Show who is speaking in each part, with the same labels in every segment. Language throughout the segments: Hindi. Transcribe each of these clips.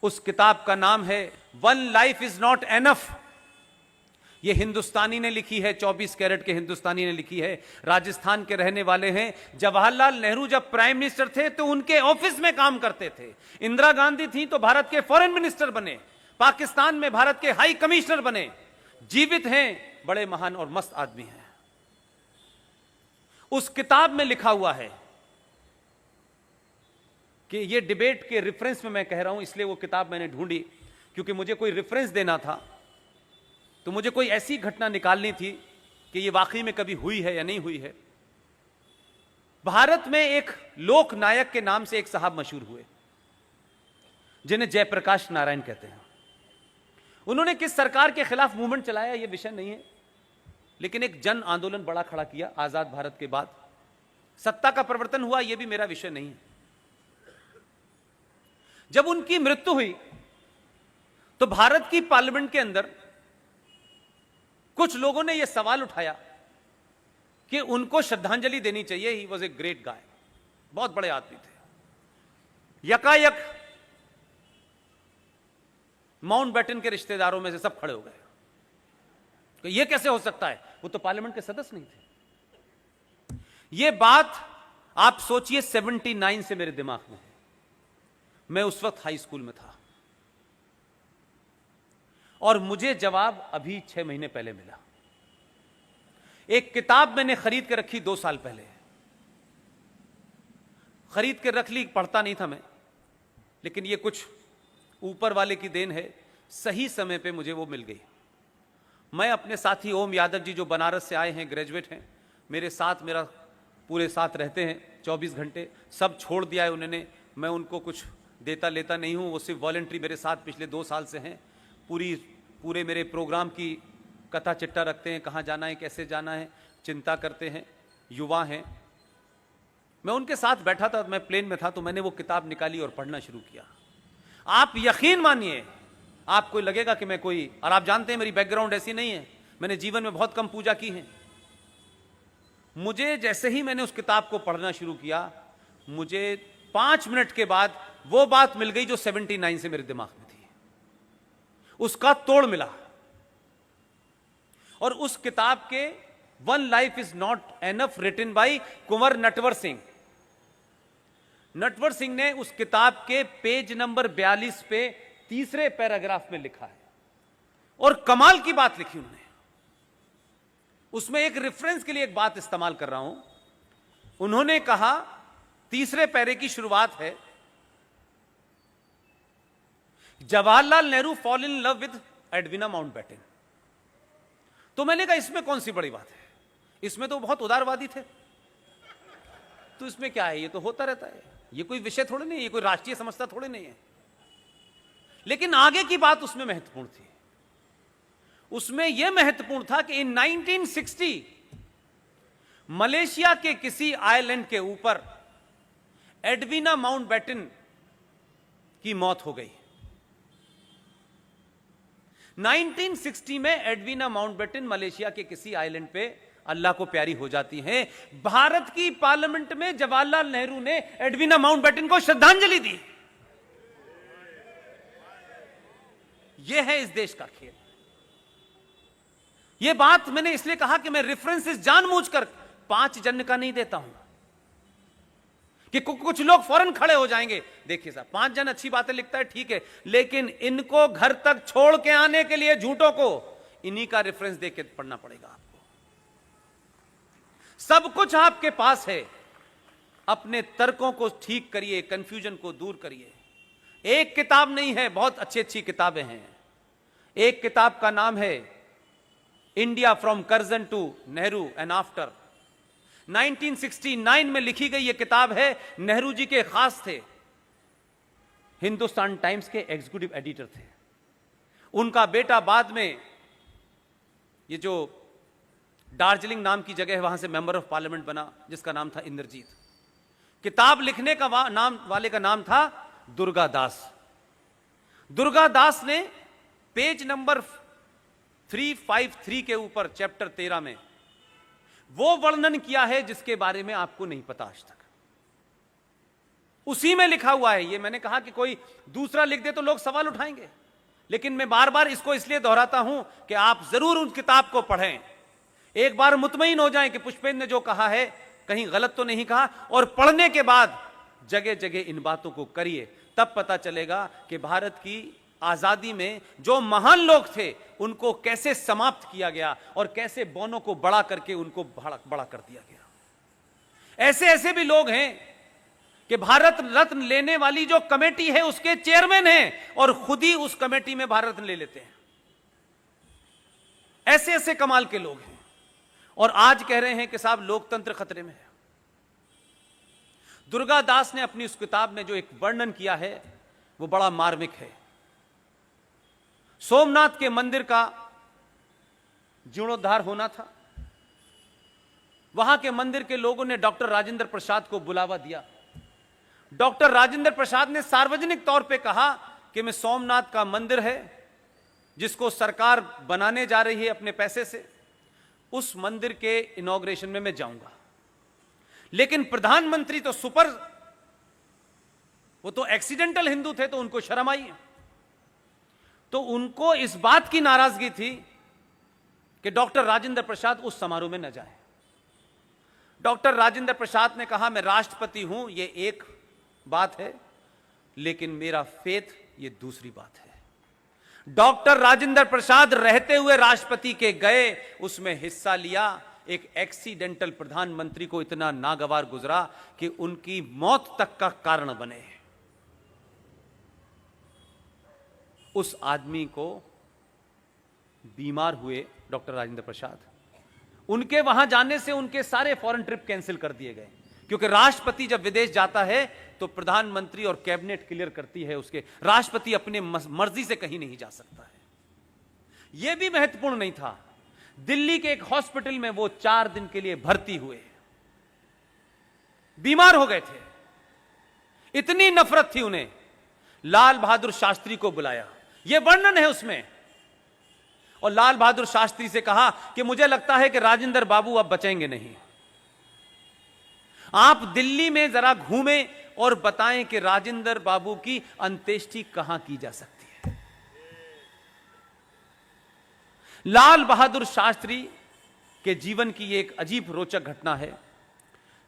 Speaker 1: उस किताब का नाम है one life is not enough. ये हिंदुस्तानी ने लिखी है, 24 कैरेट के हिंदुस्तानी ने लिखी है, राजस्थान के रहने वाले हैं। जवाहरलाल नेहरू जब प्राइम मिनिस्टर थे तो उनके ऑफिस में काम करते थे। इंदिरा गांधी थी तो भारत के फॉरेन मिनिस्टर बने, पाकिस्तान में भारत के हाई कमिश्नर बने। जीवित हैं, बड़े महान और मस्त आदमी हैं। उस किताब में लिखा हुआ है कि ये डिबेट के रेफरेंस में मैं कह रहा हूं, इसलिए वो किताब मैंने ढूंढी, क्योंकि मुझे कोई रेफरेंस देना था, तो मुझे कोई ऐसी घटना निकालनी थी कि ये वाकई में कभी हुई है या नहीं हुई है। भारत में एक लोक नायक के नाम से एक साहब मशहूर हुए, जिन्हें जयप्रकाश नारायण कहते हैं। उन्होंने किस सरकार के खिलाफ मूवमेंट चलाया ये विषय नहीं है, लेकिन एक जन आंदोलन बड़ा खड़ा किया आजाद भारत के बाद। सत्ता का परिवर्तन हुआ, यह भी मेरा विषय नहीं है। जब उनकी मृत्यु हुई तो भारत की पार्लियामेंट के अंदर कुछ लोगों ने यह सवाल उठाया कि उनको श्रद्धांजलि देनी चाहिए। He was a great guy, बहुत बड़े आदमी थे। यकायक माउंटबेटन के रिश्तेदारों में से सब खड़े हो गए कि यह कैसे हो सकता है, वो तो पार्लियामेंट के सदस्य नहीं थे। यह बात आप सोचिए 79 से मेरे दिमाग में है। मैं उस वक्त हाई स्कूल में था और मुझे जवाब अभी 6 महीने पहले मिला। एक किताब मैंने खरीद के रखी 2 साल पहले, खरीद के रख ली, पढ़ता नहीं था मैं, लेकिन ये कुछ ऊपर वाले की देन है, सही समय पे मुझे वो मिल गई। मैं अपने साथी ओम यादव जी जो बनारस से आए हैं, ग्रेजुएट हैं, मेरे साथ मेरा पूरे साथ रहते हैं 24 घंटे, सब छोड़ दिया है उन्होंने। मैं उनको कुछ देता लेता नहीं हूँ, वो सिर्फ वॉलंटरी मेरे साथ पिछले 2 साल से हैं। पूरे मेरे प्रोग्राम की कथा चिट्ठा रखते हैं, कहाँ जाना है, कैसे जाना है, चिंता करते हैं, युवा हैं। मैं उनके साथ बैठा था, मैं प्लेन में था, तो मैंने वो किताब निकाली और पढ़ना शुरू किया। आप यकीन मानिए, आपको लगेगा कि मैं कोई, और आप जानते हैं मेरी बैकग्राउंड ऐसी नहीं है, मैंने जीवन में बहुत कम पूजा की है। मुझे जैसे ही मैंने उस किताब को पढ़ना शुरू किया, मुझे 5 मिनट के बाद वो बात मिल गई जो 79 से मेरे दिमाग में थी, उसका तोड़ मिला। और उस किताब के one life is not enough, written by Kunwar Natwar Singh. Natwar Singh ने उस किताब के पेज नंबर 42 पे तीसरे पैराग्राफ में लिखा है, और कमाल की बात लिखी उन्होंने। उसमें एक रेफरेंस के लिए एक बात इस्तेमाल कर रहा हूं। उन्होंने कहा, तीसरे पैरे की शुरुआत है, Jawaharlal Nehru fall in love with Edwina Mountbatten. तो मैंने कहा इसमें कौन सी बड़ी बात है, इसमें तो बहुत उदारवादी थे, तो इसमें क्या है, ये तो होता रहता है, ये कोई विषय थोड़े नहीं है, ये कोई राष्ट्रीय समस्या थोड़े नहीं है। लेकिन आगे की बात उसमें महत्वपूर्ण थी। उसमें यह महत्वपूर्ण था कि इन 1960 मलेशिया के किसी आइलैंड के ऊपर एडविना माउंटबेटन की मौत हो गई। 1960 में एडविना माउंटबेटन मलेशिया के किसी आइलैंड पे अल्लाह को प्यारी हो जाती हैं। भारत की पार्लियामेंट में जवाहरलाल नेहरू ने एडविना माउंटबेटन को श्रद्धांजलि दी। यह है इस देश का खेल। यह बात मैंने इसलिए कहा कि मैं रेफरेंसेस जानबूझकर 5 जन का नहीं देता हूं कि कुछ लोग फौरन खड़े हो जाएंगे। देखिए साहब, 5 जन अच्छी बातें लिखता है, ठीक है, लेकिन इनको घर तक छोड़ के आने के लिए झूठों को इन्हीं का रेफरेंस देके पढ़ना पड़ेगा आपको। सब कुछ आपके पास है, अपने तर्कों को ठीक करिए, कंफ्यूजन को दूर करिए। एक किताब नहीं है, बहुत अच्छी अच्छी किताबें हैं। एक किताब का नाम है India from Curzon to Nehru and after. 1969 में लिखी गई यह किताब है। नेहरू जी के खास थे, हिंदुस्तान टाइम्स के एग्जीक्यूटिव एडिटर थे। उनका बेटा बाद में ये जो दार्जिलिंग नाम की जगह है वहां से मेंबर ऑफ पार्लियामेंट बना, जिसका नाम था इंद्रजीत। किताब लिखने का नाम वाले का नाम था दुर्गा दास। दुर्गा दास ने पेज नंबर 353 के ऊपर चैप्टर 13 में वो वर्णन किया है जिसके बारे में आपको नहीं पता आज तक। उसी में लिखा हुआ है। ये मैंने कहा कि कोई दूसरा लिख दे तो लोग सवाल उठाएंगे, लेकिन मैं बार बार इसको इसलिए दोहराता हूं कि आप जरूर उन किताब को पढ़ें, एक बार मुतमईन हो जाएं कि पुष्पेंद्र ने जो कहा है कहीं गलत तो नहीं कहा, और पढ़ने के बाद जगह जगह इन बातों को करिए, तब पता चलेगा कि भारत की आजादी में जो महान लोग थे उनको कैसे समाप्त किया गया और कैसे बौनों को बड़ा करके उनको बड़ा कर दिया गया। ऐसे ऐसे भी लोग हैं कि भारत रत्न लेने वाली जो कमेटी है उसके चेयरमैन हैं और खुद ही उस कमेटी में भारत रत्न ले लेते हैं। ऐसे ऐसे कमाल के लोग हैं और आज कह रहे हैं कि साहब लोकतंत्र खतरे में है। दुर्गा दास ने अपनी उस किताब में जो एक वर्णन किया है वो बड़ा मार्मिक है। सोमनाथ के मंदिर का जीर्णोद्धार होना था, वहां के मंदिर के लोगों ने डॉक्टर राजेंद्र प्रसाद को बुलावा दिया। डॉक्टर राजेंद्र प्रसाद ने सार्वजनिक तौर पे कहा कि मैं सोमनाथ का मंदिर है जिसको सरकार बनाने जा रही है अपने पैसे से, उस मंदिर के इनॉग्रेशन में मैं जाऊंगा। लेकिन प्रधानमंत्री तो वो तो एक्सीडेंटल हिंदू थे, तो उनको शर्म आई, तो उनको इस बात की नाराजगी थी कि डॉक्टर राजेंद्र प्रसाद उस समारोह में न जाए। डॉक्टर राजेंद्र प्रसाद ने कहा मैं राष्ट्रपति हूं, यह एक बात है, लेकिन मेरा फेथ ये दूसरी बात है। डॉक्टर राजेंद्र प्रसाद रहते हुए राष्ट्रपति के गए, उसमें हिस्सा लिया। एक एक्सीडेंटल प्रधानमंत्री को इतना नागवार गुजरा कि उनकी मौत तक का कारण बने। उस आदमी को बीमार हुए डॉक्टर राजेंद्र प्रसाद, उनके वहां जाने से उनके सारे फॉरेन ट्रिप कैंसिल कर दिए गए, क्योंकि राष्ट्रपति जब विदेश जाता है तो प्रधानमंत्री और कैबिनेट क्लियर करती है उसके, राष्ट्रपति अपने मर्जी से कहीं नहीं जा सकता है। यह भी महत्वपूर्ण नहीं था, दिल्ली के एक हॉस्पिटल में वो 4 दिन के लिए भर्ती हुए, बीमार हो गए थे, इतनी नफरत थी उन्हें। लाल बहादुर शास्त्री को बुलाया, यह वर्णन है उसमें, और लाल बहादुर शास्त्री से कहा कि मुझे लगता है कि राजेंद्र बाबू अब बचेंगे नहीं, आप दिल्ली में जरा घूमें और बताएं कि राजेंद्र बाबू की अंत्येष्टि कहां की जा सकती है। लाल बहादुर शास्त्री के जीवन की एक अजीब रोचक घटना है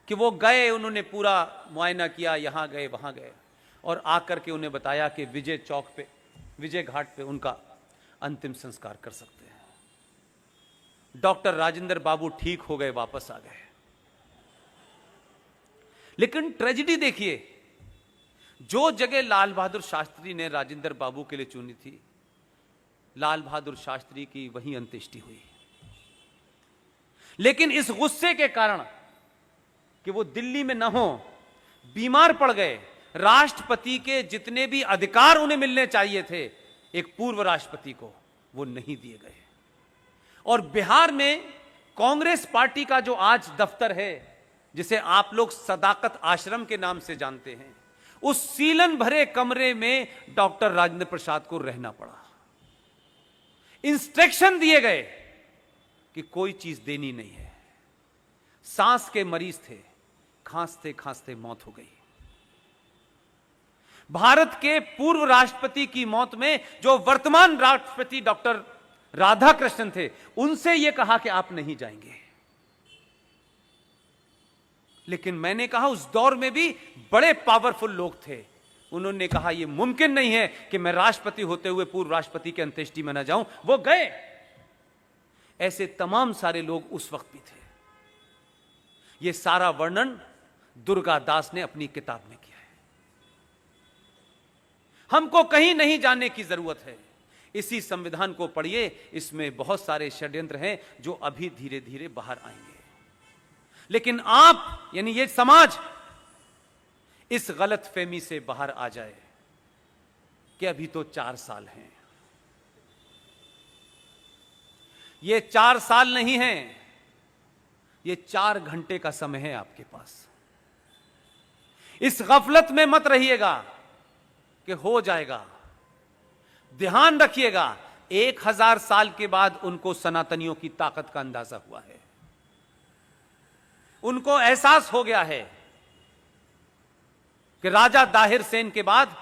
Speaker 1: कि वो गए, उन्होंने पूरा मुआयना किया, यहां गए वहां गए, और आकर के उन्हें बताया कि विजय चौक पे, विजय घाट पे उनका अंतिम संस्कार कर सकते हैं। डॉक्टर राजेंद्र बाबू ठीक हो गए, वापस आ गए। लेकिन ट्रेजेडी देखिए, जो जगह लाल बहादुर शास्त्री ने राजेंद्र बाबू के लिए चुनी थी, लाल बहादुर शास्त्री की वहीं अंत्येष्टि हुई। लेकिन इस गुस्से के कारण कि वो दिल्ली में न हो, बीमार पड़ गए, राष्ट्रपति के जितने भी अधिकार उन्हें मिलने चाहिए थे एक पूर्व राष्ट्रपति को, वो नहीं दिए गए। और बिहार में कांग्रेस पार्टी का जो आज दफ्तर है, जिसे आप लोग सदाकत आश्रम के नाम से जानते हैं, उस सीलन भरे कमरे में डॉक्टर राजेंद्र प्रसाद को रहना पड़ा। इंस्ट्रक्शन दिए गए कि कोई चीज देनी नहीं है। सांस के मरीज थे, खांसते खांसते मौत हो गई। भारत के पूर्व राष्ट्रपति की मौत में जो वर्तमान राष्ट्रपति डॉक्टर राधाकृष्णन थे, उनसे यह कहा कि आप नहीं जाएंगे। लेकिन मैंने कहा उस दौर में भी बड़े पावरफुल लोग थे, उन्होंने कहा यह मुमकिन नहीं है कि मैं राष्ट्रपति होते हुए पूर्व राष्ट्रपति के अंत्येष्टि में न जाऊं, वो गए। ऐसे तमाम सारे लोग उस वक्त भी थे। यह सारा वर्णन दुर्गा दास ने अपनी किताब में किया है। हमको कहीं नहीं जाने की जरूरत है, इसी संविधान को पढ़िए, इसमें बहुत सारे षड्यंत्र हैं जो अभी धीरे धीरे बाहर आएंगे। लेकिन आप यानी ये समाज इस गलतफहमी से बाहर आ जाए कि अभी तो 4 साल हैं। ये 4 साल नहीं है, ये 4 घंटे का समय है आपके पास। इस गफलत में मत रहिएगा कि हो जाएगा। ध्यान रखिएगा, 1000 साल के बाद उनको सनातनियों की ताकत का अंदाजा हुआ है। उनको एहसास हो गया है कि राजा दाहिर सेन के बाद